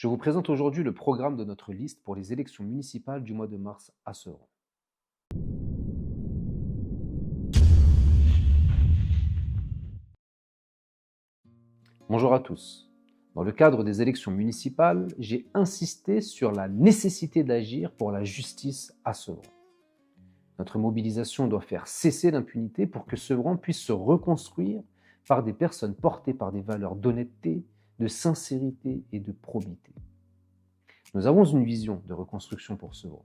Je vous présente aujourd'hui le programme de notre liste pour les élections municipales du mois de mars à Sevran. Bonjour à tous. Dans le cadre des élections municipales, j'ai insisté sur la nécessité d'agir pour la justice à Sevran. Notre mobilisation doit faire cesser l'impunité pour que Sevran puisse se reconstruire par des personnes portées par des valeurs d'honnêteté, de sincérité et de probité. Nous avons une vision de reconstruction pour Sevran.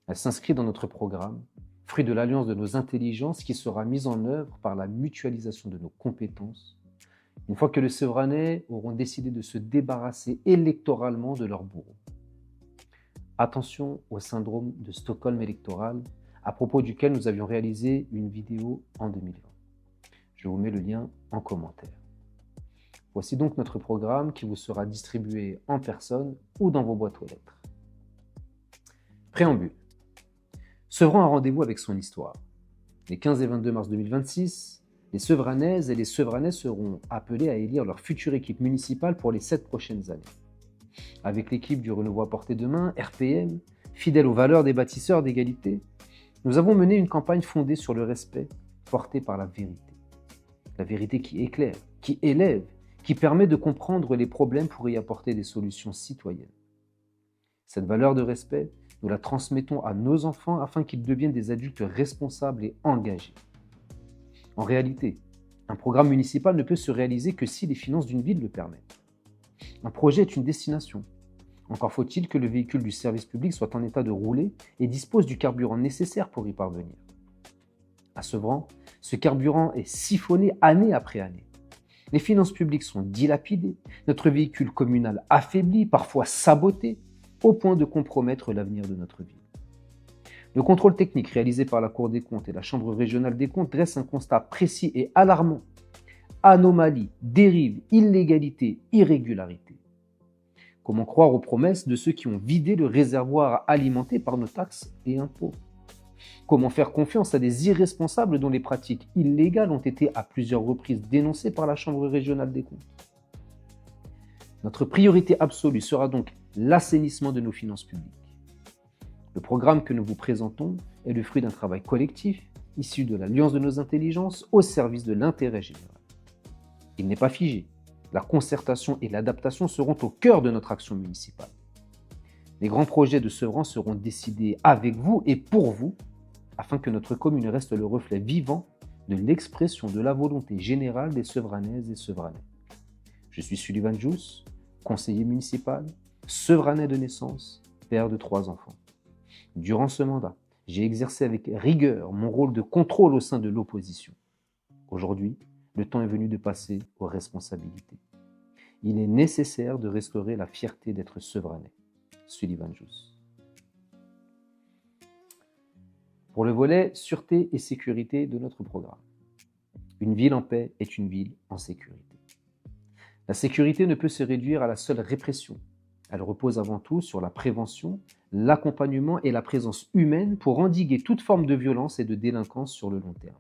Elle s'inscrit dans notre programme, fruit de l'alliance de nos intelligences qui sera mise en œuvre par la mutualisation de nos compétences, une fois que les Sevranais auront décidé de se débarrasser électoralement de leurs bourreaux. Attention au syndrome de Stockholm électoral, à propos duquel nous avions réalisé une vidéo en 2020. Je vous mets le lien en commentaire. Voici donc notre programme qui vous sera distribué en personne ou dans vos boîtes aux lettres. Préambule. Sevran a rendez-vous avec son histoire. Les 15 et 22 mars 2026, les Sevranaises et les Sevranais seront appelés à élire leur future équipe municipale pour les 7 prochaines années. Avec l'équipe du Renouveau à portée de main, RPM, fidèle aux valeurs des bâtisseurs d'égalité, nous avons mené une campagne fondée sur le respect, portée par la vérité. La vérité qui éclaire, qui élève, qui permet de comprendre les problèmes pour y apporter des solutions citoyennes. Cette valeur de respect, nous la transmettons à nos enfants afin qu'ils deviennent des adultes responsables et engagés. En réalité, un programme municipal ne peut se réaliser que si les finances d'une ville le permettent. Un projet est une destination. Encore faut-il que le véhicule du service public soit en état de rouler et dispose du carburant nécessaire pour y parvenir. À Sevran, ce carburant est siphonné année après année. Les finances publiques sont dilapidées, notre véhicule communal affaibli, parfois saboté, au point de compromettre l'avenir de notre ville. Le contrôle technique réalisé par la Cour des comptes et la Chambre régionale des comptes dresse un constat précis et alarmant. Anomalies, dérives, illégalités, irrégularités. Comment croire aux promesses de ceux qui ont vidé le réservoir alimenté par nos taxes et impôts? Comment faire confiance à des irresponsables dont les pratiques illégales ont été à plusieurs reprises dénoncées par la Chambre régionale des comptes? Notre priorité absolue sera donc l'assainissement de nos finances publiques. Le programme que nous vous présentons est le fruit d'un travail collectif, issu de l'alliance de nos intelligences au service de l'intérêt général. Il n'est pas figé. La concertation et l'adaptation seront au cœur de notre action municipale. Les grands projets de Sevran seront décidés avec vous et pour vous, afin que notre commune reste le reflet vivant de l'expression de la volonté générale des Sevranaises et Sevranais. Je suis Sullivan Jous, conseiller municipal, Sevranais de naissance, père de 3 enfants. Durant ce mandat, j'ai exercé avec rigueur mon rôle de contrôle au sein de l'opposition. Aujourd'hui, le temps est venu de passer aux responsabilités. Il est nécessaire de restaurer la fierté d'être Sevranais. Sullivan Jous. Pour le volet sûreté et sécurité de notre programme. Une ville en paix est une ville en sécurité. La sécurité ne peut se réduire à la seule répression. Elle repose avant tout sur la prévention, l'accompagnement et la présence humaine pour endiguer toute forme de violence et de délinquance sur le long terme.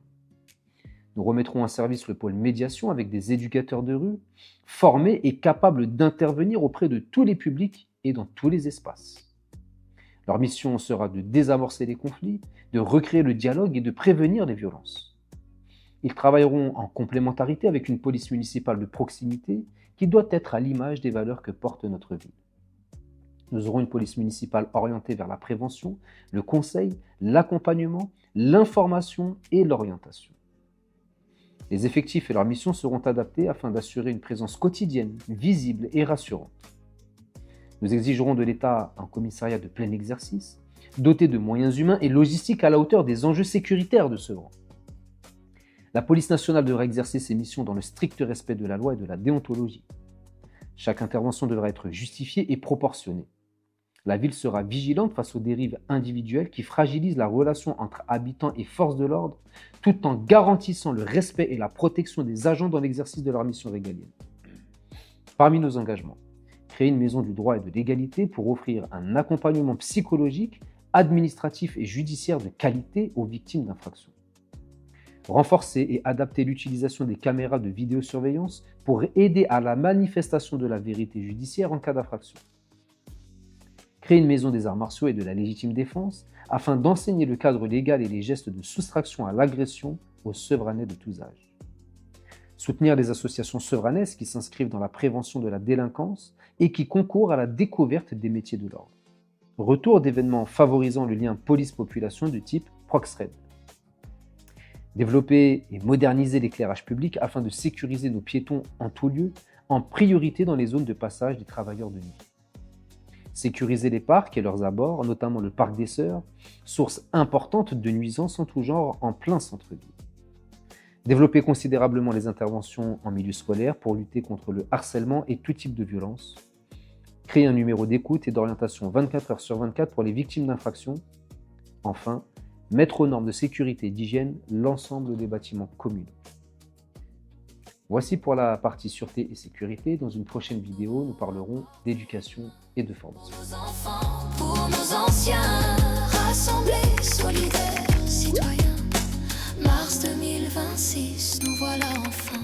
Nous remettrons en service le pôle médiation avec des éducateurs de rue, formés et capables d'intervenir auprès de tous les publics et dans tous les espaces. Leur mission sera de désamorcer les conflits, de recréer le dialogue et de prévenir les violences. Ils travailleront en complémentarité avec une police municipale de proximité qui doit être à l'image des valeurs que porte notre ville. Nous aurons une police municipale orientée vers la prévention, le conseil, l'accompagnement, l'information et l'orientation. Les effectifs et leurs missions seront adaptés afin d'assurer une présence quotidienne, visible et rassurante. Nous exigerons de l'État un commissariat de plein exercice, doté de moyens humains et logistiques à la hauteur des enjeux sécuritaires de Sevran. La police nationale devra exercer ses missions dans le strict respect de la loi et de la déontologie. Chaque intervention devra être justifiée et proportionnée. La ville sera vigilante face aux dérives individuelles qui fragilisent la relation entre habitants et forces de l'ordre, tout en garantissant le respect et la protection des agents dans l'exercice de leur mission régalienne. Parmi nos engagements, créer une maison du droit et de l'égalité pour offrir un accompagnement psychologique, administratif et judiciaire de qualité aux victimes d'infractions. Renforcer et adapter l'utilisation des caméras de vidéosurveillance pour aider à la manifestation de la vérité judiciaire en cas d'infraction. Créer une maison des arts martiaux et de la légitime défense afin d'enseigner le cadre légal et les gestes de soustraction à l'agression aux Sevranais de tous âges. Soutenir les associations sevranaises qui s'inscrivent dans la prévention de la délinquance et qui concourent à la découverte des métiers de l'ordre. Retour d'événements favorisant le lien police-population de type Proxred. Développer et moderniser l'éclairage public afin de sécuriser nos piétons en tout lieu, en priorité dans les zones de passage des travailleurs de nuit. Sécuriser les parcs et leurs abords, notamment le parc des Sœurs, source importante de nuisances en tout genre en plein centre-ville. Développer considérablement les interventions en milieu scolaire pour lutter contre le harcèlement et tout type de violence. Créer un numéro d'écoute et d'orientation 24 heures sur 24 pour les victimes d'infractions. Enfin, mettre aux normes de sécurité et d'hygiène l'ensemble des bâtiments communaux. Voici pour la partie sûreté et sécurité. Dans une prochaine vidéo, nous parlerons d'éducation et de formation. Pour nos enfants, pour nos anciens, rassemblés, solidaires, citoyens. Mars 2026, nous voilà enfin.